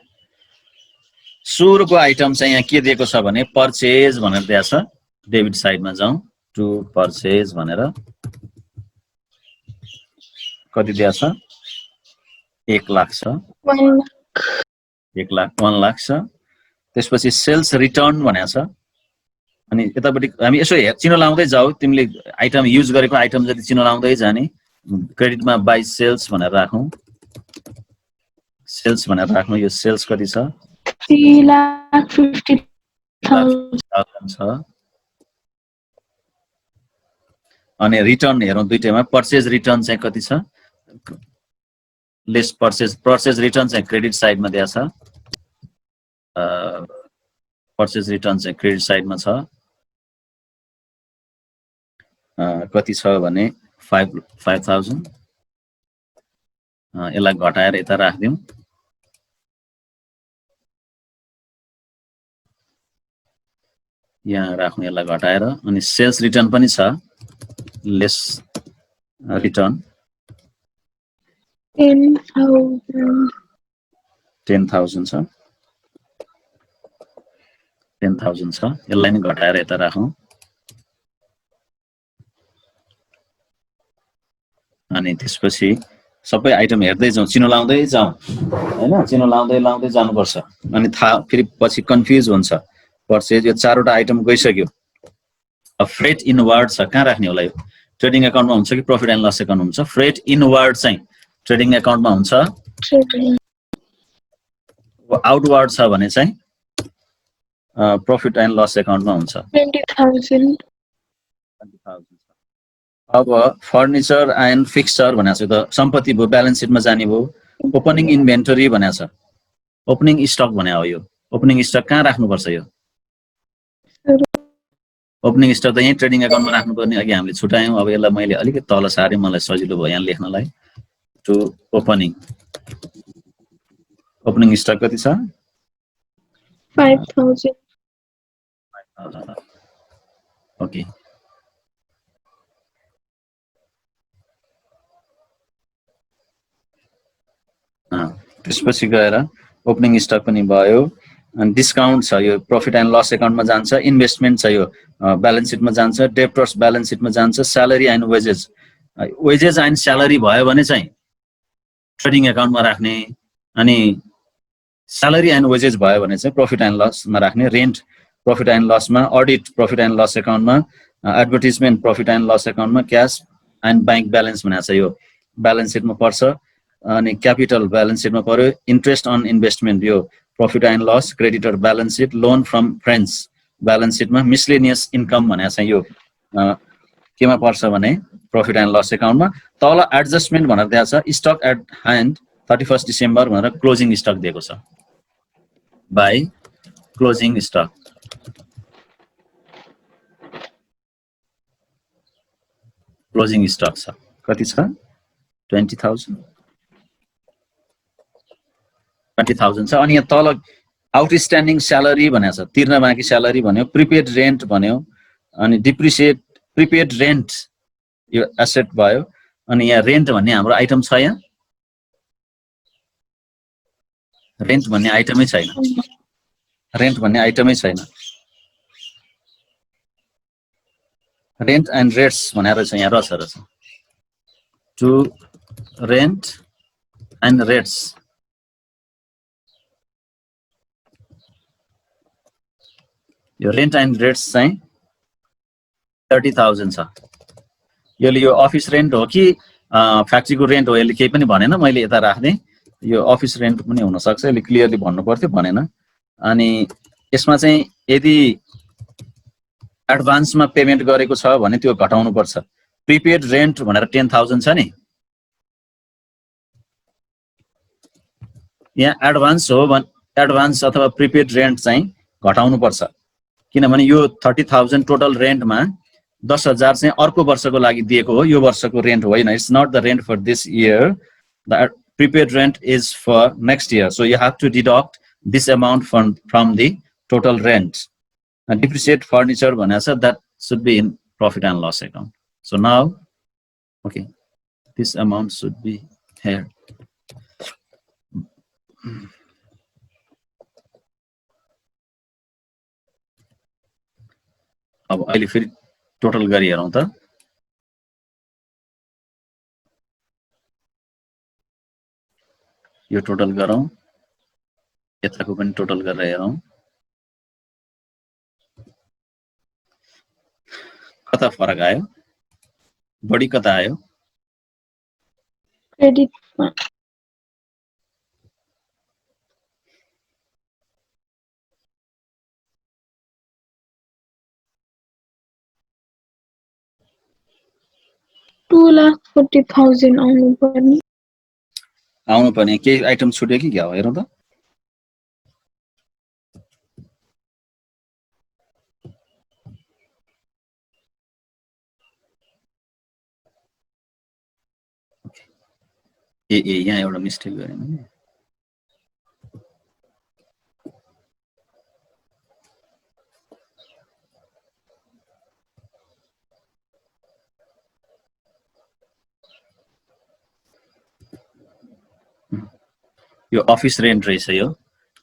सुरुको आइटम चाहिँ यहाँ के दिएको छ भने पर्चेज भनेर दिएको छ। डेबिट साइडमा जाउँ, टु पर्चेज भनेर कति दिएको छ? 1 लाख छ, 1 लाख छ। त्यसपछि सेल्स रिटर्न भनेको छ। अनि यतापट्टि हामी यसो चिनो लाउँदै जाऊ, तिमीले आइटम युज गरेको आइटम जति चिनो लाउँदै जाने। क्रेडिटमा बाइ सेल्स भनेर राखौं, सेल्स भनेर राख्नु। यो सेल्स कति छ? 3,50,000 छ। अनि रिटर्न हेरौं दुईटैमा। पर्चेज रिटर्न चाहिँ कति छ? लेस पर्चेज रिटर्न चाहिँ क्रेडिट साइडमा दिएको छ। पर्चेज रिटर्न चाहिँ क्रेडिट साइडमा छ। कति छ भने 5,000। यसलाई घटाएर यता राख्दियौं। यहाँ राख्नु, यसलाई घटाएर। अनि सेल्स रिटर्न पनि छ, लेस रिटर्न 10,000 छ, 10,000 छ। यसलाई नि घटाएर यता राखौं। अनि त्यसपछि सबै आइटम हेर्दै जाउँ, चिनो लाउँदै जाउँ हैन। चिनो लाउँदै लाउँदै जानुपर्छ। अनि फेरि पछि कन्फ्युज हुन्छ। पर्चेज यो चारवटा आइटम गइसक्यो। अब फ्रेट इनवार्ड छ, कहाँ राख्ने होला? यो ट्रेडिङ अकाउन्टमा हुन्छ कि प्रॉफिट एन्ड लस अकाउन्ट हुन्छ? फ्रेट इनवार्ड चाहिँ ट्रेडिङ अकाउन्टमा हुन्छ। आउटवार्ड छ भने चाहिँ प्रॉफिट एन्ड लस अकाउन्टमा हुन्छ। 20,000। अब फर्निचर एन्ड फिक्सचर भनेको छ त सम्पत्ति भयो, ब्यालेन्स सिटमा जाने भयो। ओपनिङ इन्भेन्टरी भनेको छ, ओपनिङ स्टक भने हो। यो ओपनिङ स्टक कहाँ राख्नुपर्छ? यो ओपनिङ स्टक त यही ट्रेडिङ अकाउन्टमा राख्नुपर्ने। अघि हामीले छुटायौं। अब यसलाई मैले अलिकति तल सारेँ, मलाई सजिलो भयो यहाँ लेख्नलाई। टु ओपनिङ, ओपनिङ स्टक कति छ? 5,000। ओके। त्यसपछि गएर ओपनिङ स्टक पनि भयो। अनि डिस्काउन्ट छ, यो प्रॉफिट एन्ड लस अकाउन्टमा जान्छ। इन्भेस्टमेन्ट छ, यो ब्यालेन्स सिटमा जान्छ। डेब्टर्स ब्यालेन्स सिटमा जान्छ। Salary and wages, wages end salary भयो भने चाहिँ ट्रेडिङ अकाउन्टमा राख्ने। अनि स्यालेरी एन्ड वेजेस भयो भने चाहिँ प्रॉफिट एन्ड लसमा राख्ने। रेन्ट प्रॉफिट एन्ड लसमा, अडिट प्रॉफिट एन्ड लस अकाउन्टमा, एडभर्टिजमेन्ट प्रॉफिट एन्ड लस अकाउन्टमा, क्याश एन्ड बैंक ब्यालेन्स भनेको छ यो ब्यालेन्स सिटमा पर्छ। अनि क्यापिटल ब्यालेन्स सिटमा पर्यो। इन्ट्रेस्ट अन इन्भेस्टमेन्ट यो profit and loss, creditor balance sheet. Loan from friends balance सिटमा। मिसलेनियस इन्कम भनेको चाहिँ यो केमा पर्छ भने प्रॉफिट एन्ड लस अकाउन्टमा। तल एडजस्टमेन्ट भनेर दिएको छ। स्टक एट ह्यान्ड 31 डिसेम्बर भनेर क्लोजिङ स्टक दिएको छ। By closing stuck, closing stuck छ कति छ? 20,000 20,000 छ। अनि यहाँ तल आउटस्ट्यान्डिङ स्यालेरी भनेको छ, तिर्न बाँकी स्यालेरी भन्यो, प्रिपेड रेन्ट भन्यो, अनि डिप्रिसिएट प्रिपेड रेन्ट यो एसेट भयो। अनि यहाँ रेन्ट भन्ने हाम्रो आइटम छ, यहाँ रेन्ट भन्ने आइटमै छैन, रेन्ट भन्ने आइटमै छैन। रेन्ट एन्ड रेट्स भनेर छ यहाँ, रहेछ टु रेन्ट एन्ड रेट्स। यो रेन्ट एन्ड रेट्स चाहिँ 30,000 छ। यसले यो अफिस रेन्ट हो कि फ्याक्ट्रीको रेन्ट हो यसले केही पनि भनेन, मैले यता राख्दै। यो अफिस रेन्ट पनि हुन सक्छ, यसले क्लियरली भन्नु पर्थ्यो, भनेन। अनि यसमा चाहिँ यदि एडभान्समा पेमेन्ट गरेको छ भने त्यो घटाउनु पर्छ। प्रिपेड रेन्ट भनेर 10,000 छ नि, यहाँ एडभान्स हो भने एडभान्स अथवा प्रिपेड रेन्ट चाहिँ घटाउनु पर्छ, किनभने यो 30,000 टोटल रेन्टमा 10,000 चाहिँ अर्को वर्षको लागि दिएको हो, यो वर्षको रेन्ट होइन। It's not the rent for this year, the prepaid rent is for next year. So you have to deduct this amount from the total rent. Depreciate furniture भनेको छ, that should be in profit and loss account. So now, okay, this amount should be here. अब अहिले फेरि total गरी हेरौँ त। यो total गरौँ, यताको पनि टोटल गरेर हेरौँ। कता फरक आयो, बढी कता आयो? क्रेडिट 2,40,000 आउनु पर्ने। केही आइटम छुट्यो कि क्या हो, हेरौँ त। यहाँ एउटा मिस्टेक गरेँ मैले। यो अफिस रेन्ट रहेछ, यो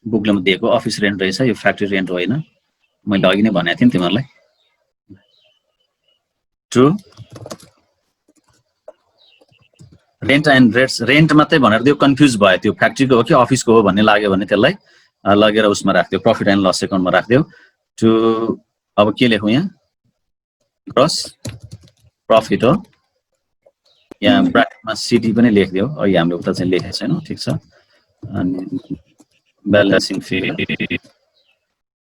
बुकले दिएको अफिस रेन्ट रहेछ, यो फ्याक्ट्री रेन्ट होइन। मैले अघि नै भनेको थिएँ नि तिमीहरूलाई। True. Rent and rates, rent मात्रै भनेर त्यो कन्फ्युज भयो, त्यो फ्याक्ट्रीको हो कि अफिसको हो भन्ने लाग्यो भने त्यसलाई लगेर उसमा राख्दियो, प्रफिट एन्ड लस एकाउन्टमा राख्दियो। टु अब के लेखौँ यहाँ, ग्रस प्रफिट हो, यहाँ ब्राकेटमा सिडी पनि लेखिदियो। अहिले हामीले उता चाहिँ लेखेको छैनौँ, ठिक छ। अनि ब्यालेन्सिङ फी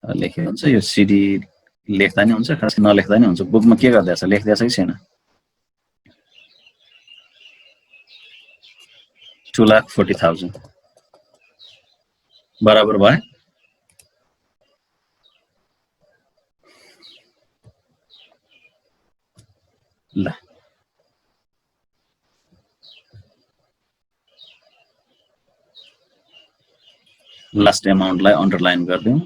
लेखेको हुन्छ, यो सिडी लेख्दा नि हुन्छ, खासै नलेख्दा नि हुन्छ। बुकमा के गर्दैछ, लेख्दैछ कि छैन? 2,40,000 बराबर भयो। ल लास्ट एमाउन्टलाई अन्डरलाइन गरिदिउँ।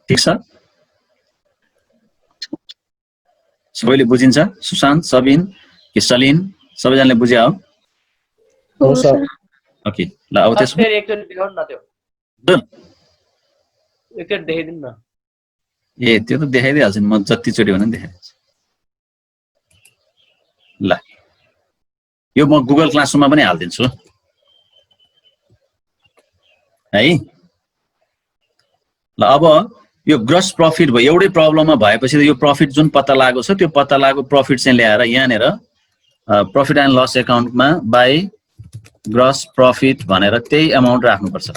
ठिक छ, सबैले बुझिन्छ? सुशान्त, सबिन कि सलिन, सबैजनाले बुझ्या हो? हो सर। ओके, ल अब त्यसमा फेरि एकचोटि देखाउनु न, त्यो एकचोटि देखाइदिनु न। ए त्यो त देखाइदिइहाल्छु नि, म जतिचोटि भने देखाइदिन्छु। ल यो म गुगल क्लासरुममा पनि हालिदिन्छु है। ल अब यो ग्रस प्रफिट भयो, एउटै प्रब्लममा भएपछि यो प्रफिट जुन पत्ता लागेको छ त्यो पत्ता लागेको प्रफिट चाहिँ ल्याएर यहाँनिर प्रफिट एन्ड लस एकाउन्टमा बाई ग्रस प्रफिट भनेर त्यही अमाउन्ट राख्नुपर्छ।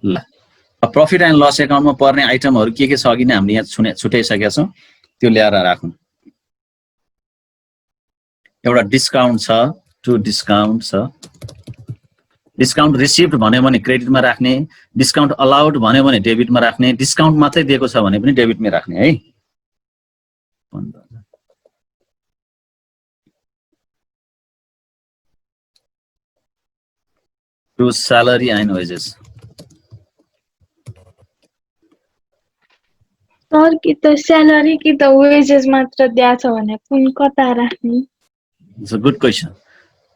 ल प्रफिट एन्ड लस एकाउन्टमा पर्ने आइटमहरु के छ अघि नै हामीले यहाँ छुटाइसकेका छौं, त्यो ल्याएर राखौं। एउटा डिस्काउन्ट छ, टु डिस्काउन्ट छ। डिस्काउन्ट रिसिभ्ड भन्यो भने क्रेडिटमा राख्ने, डिस्काउन्ट अलाउड भन्यो भने डेबिटमा राख्ने, डिस्काउन्ट मात्रै दिएको छ भने पनि डेबिटमै राख्ने है। To salary and wages. Sir कि त स्यालेरी कि त वेजेस मात्र दिएको छ भने कुन कता राख्ने? It's a good question.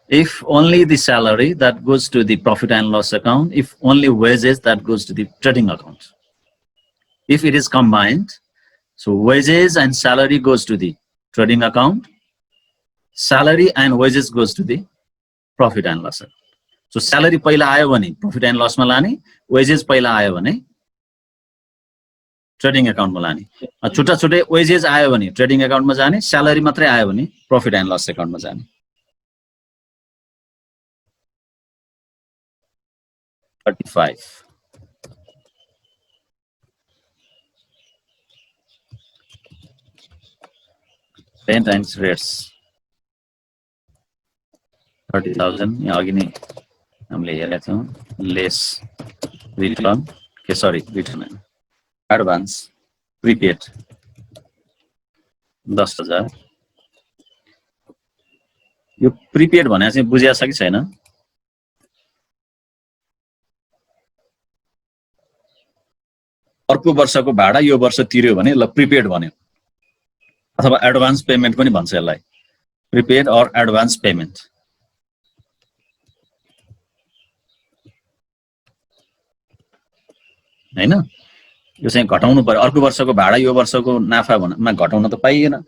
If only the salary, that goes to the profit and loss account. If only wages, that goes to the trading account. If it is combined, so wages and salary goes to the trading account, salary and wages goes to the profit and loss account. So salary पहिला आयो भने profit and loss मा लाने, wages पहिला आयो भने trading अकाउन्टमा लाने। छुट्टा छुट्टै वेजेस आयो भने ट्रेडिङ अकाउन्टमा जाने, स्यालेरी मात्रै आयो भने प्रॉफिट एन्ड लस अकाउन्टमा जाने। 35 rent and rates 30,000 यहाँ अघि नै हामीले हेरेका छौँ। लेस रिटर्न के सरी रिटर्न एडभान्स प्रिपेड 10,000। यो प्रिपेड भने चाहिँ बुझिया छ कि छैन? अर्को वर्षको भाडा यो वर्ष तिर्यो भने ल प्रिपेड भन्यो, अथवा एडभान्स पेमेन्ट पनि भन्छ यसलाई, प्रिपेड अर एडभान्स पेमेन्ट। हैन, यो चाहिँ घटाउनु पर्यो। अर्को वर्षको भाडा यो वर्षको नाफा मा घटाउन त पाइएन।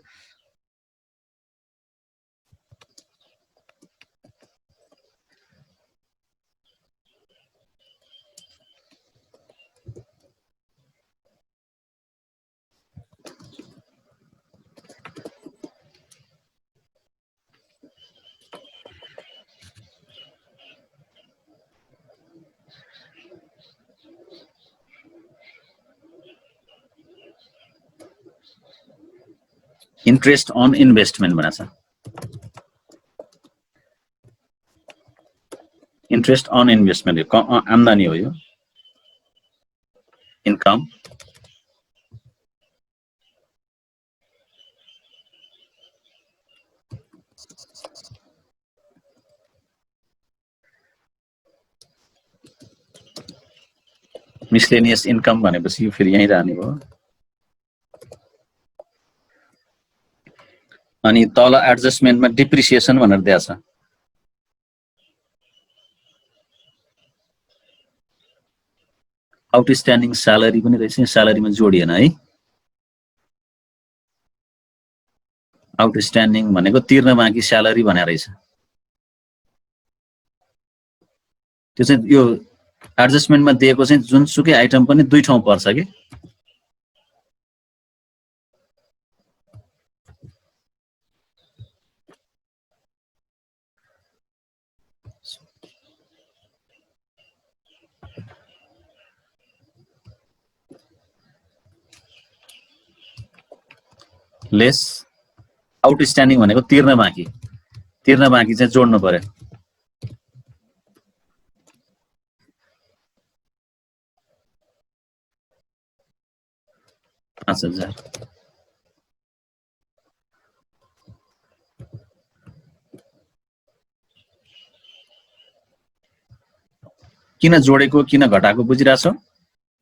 इन्ट्रेस्ट अन इन्भेस्टमेन्ट भनेको छ। इन्ट्रेस्ट अन इन्भेस्टमेन्ट आम्दानी हो यो, इन्कम। मिसलेनियस इन्कम भनेपछि यो फेरि यहीँ रहने भयो। अनि तल एडजस्टमेन्टमा डिप्रिसिएसन भनेर दिएको छ। आउटस्ट्यान्डिङ स्यालेरी पनि रहेछ, स्यालेरीमा जोडिएन है। आउटस्ट्यान्डिङ भनेको तिर्न बाँकी स्यालेरी भनेर रहेछ। त्यो चाहिँ यो एडजस्टमेन्टमा दिएको चाहिँ जुनसुकै आइटम पनि दुई ठाउँ पर्छ कि। लेस आउटस्ट्यान्डिङ भनेको तिर्न बाँकी चाहिँ जोड्नु पर्यो। $5,000। किन जोडेको किन घटाएको बुझिरहेछौ?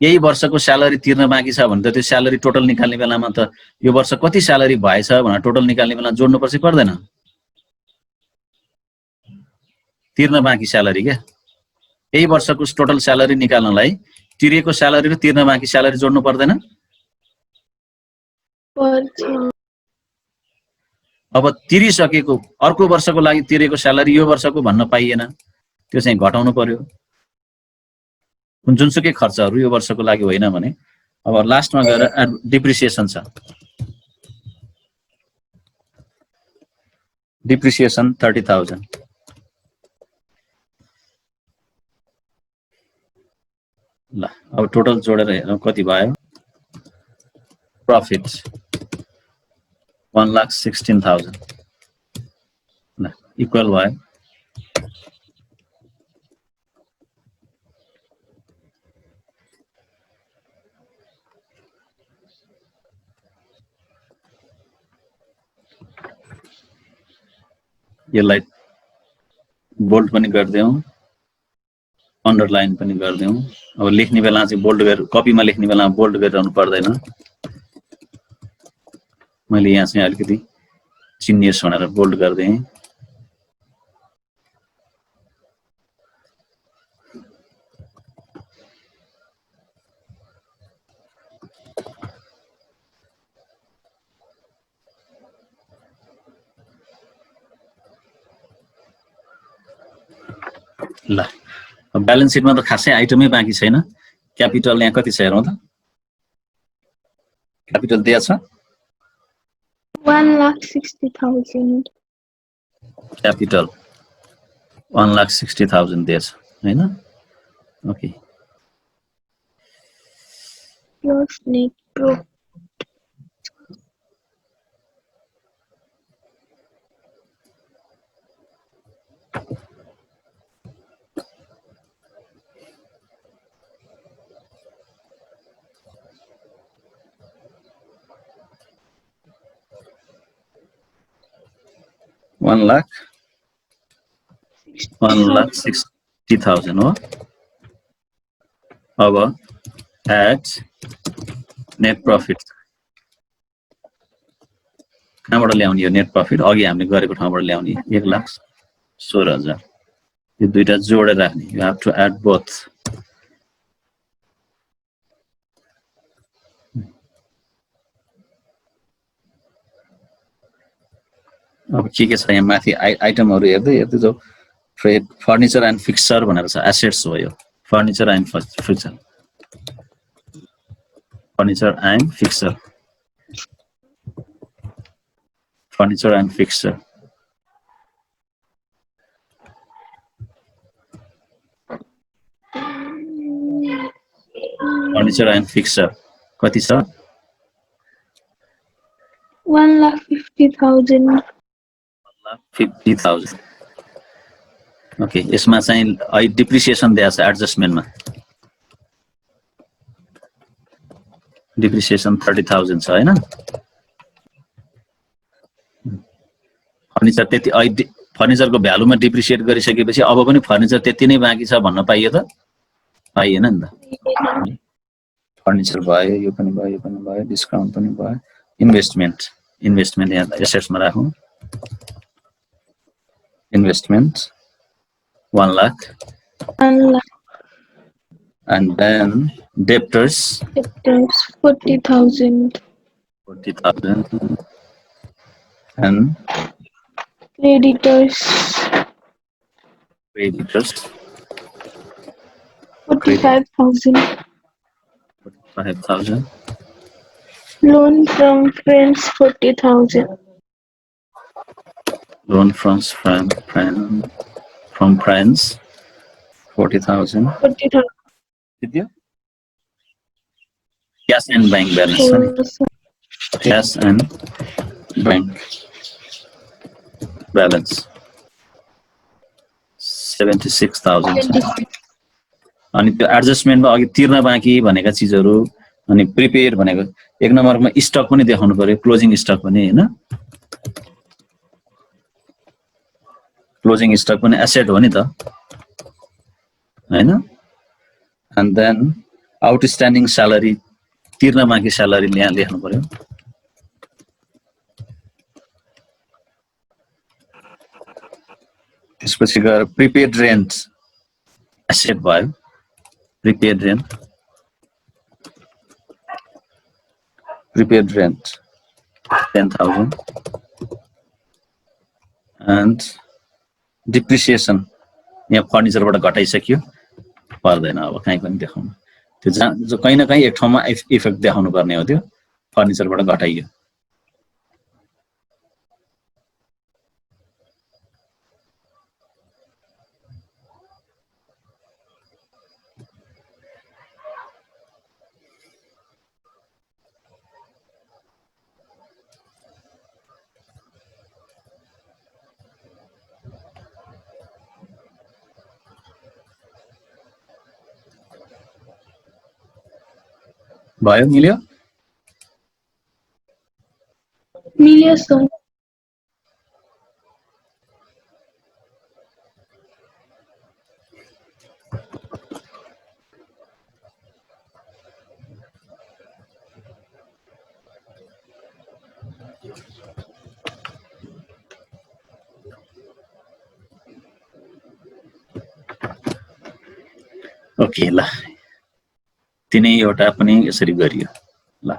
यही वर्षको स्यालेरी तिर्न बाँकी छ भने त त्यो स्यालेरी टोटल निकाल्ने बेलामा त यो वर्ष कति स्यालेरी भएछ भनेर टोटल निकाल्ने बेला जोड्नुपर्छ पर्दैन? तिर्न बाँकी स्यालेरी क्या। यही वर्षको टोटल स्यालेरी निकाल्नलाई तिरेको स्यालेरी र तिर्न बाँकी स्यालेरी जोड्नु पर्दैन? अब तिरिसकेको अर्को वर्षको लागि तिरेको स्यालेरी यो वर्षको भन्न पाइएन, त्यो चाहिँ घटाउनु पर्यो। जुनसुकै खर्चहरू यो वर्षको लागि होइन भने अब लास्टमा गएर डिप्रिसिएसन छ। डिप्रिसिएसन 30,000। ल अब टोटल जोडेर हेरौँ कति भयो। प्रॉफिट 1,16,000। इक्वल भयो यसलाई बोल्ड पनि गर्दियौं अन्डरलाइन पनि गर्दियौं अब लेख्ने बेला चाहिँ बोल्ड गरेर कपीमा लेख्ने बेला बोल्ड गरिरहनु पर्दैन मैले यहाँ चाहिँ अलिकति चिनियोस् भनेर बोल्ड गर्दिएँ ल अब ब्यालेन्स सिटमा त खासै आइटमै बाँकी छैन क्यापिटल यहाँ कति छ हेरौँ त क्यापिटल दिया छ 1,60,000 क्यापिटल 1,60,000 दिएछ हैन okay plus net profit. One lakh 1,60,000 हो अब एट नेट प्रॉफिट कहाँबाट ल्याउने यो नेट प्रॉफिट अघि हामीले गरेको ठाउँबाट ल्याउने 1,16,000 यो दुईटा जोडेर राख्ने you have to add both अब के छ यहाँ माथि आइटमहरु हेर्दै हेर्दै जाऊ फर्निचर एन्ड फिक्सचर भनेर छ एसेट्स हो यो furniture and fixture furniture and fixture furniture and fixture furniture and fixture कति छ 1,50,000 50,000 ओके यसमा चाहिँ अहिले डिप्रिसिएसन दिएको छ एडजस्टमेन्टमा डिप्रिसिएसन 30,000 छ हैन फर्निचर त्यति फर्निचरको भ्यालुमा डिप्रिसिएट गरिसकेपछि अब पनि फर्निचर त्यति नै बाँकी छ भन्न पाइयो त पाइएन नि त फर्निचर भयो यो पनि भयो डिस्काउन्ट पनि भयो इन्भेस्टमेन्ट यहाँ एसेट्समा राखौं investment 1 lakh and then debtors 40,000 and creditors 45,000 loan from friends 40,000 loan from friends 40,000 did you cash and bank balance cash and bank balance 76,000 अनि त्यो एडजस्टमेन्टमा अघि तिर्न बाँकी भनेका चीजहरु अनि प्रिपेयर भनेको एक नम्बरमा स्टक पनि देखाउनु पर्यो क्लोजिङ स्टक पनि हैन क्लोजिङ स्टक पनि एसेट हो नि त हैन and then outstanding salary तिर्न बाँकी स्यालेरी यहाँ लेख्नु पर्यो त्यसपछि गएर प्रिपेड रेन्ट एसेट भयो प्रिपेड रेन्ट 10,000 and depreciation यहाँ फर्निचरबाट घटाइसक्यो पर्दैन अब कहीँ पनि देखाउनु त्यो जो कहीं न कहीं एक ठाउँमा इफेक्ट देखाउनु पर्ने हो त्यो फर्निचरबाट घटाइयो भयो मिल्यो? मिल्यो सर। ओके ल तिनैवटा पनि यसरी गरियो ल।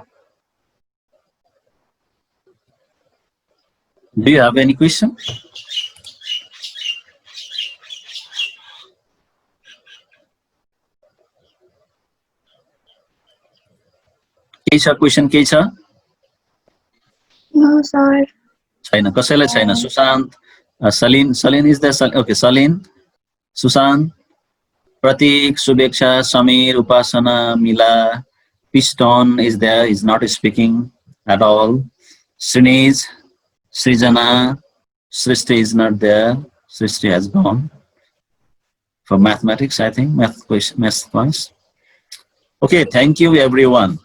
Do you have any question? केही छ क्वेसन केही छ? No sir. छैन कसैलाई छैन? Sushant, Salin is the okay Salin, Sushant, Pratik, शुभेक्षा, Samir, Upasana, Mila, Piston is there, is not speaking at all. Srinesh, Srijana, Srishti is not there. Srishti has gone for mathematics, I think, math points. Okay, thank you everyone.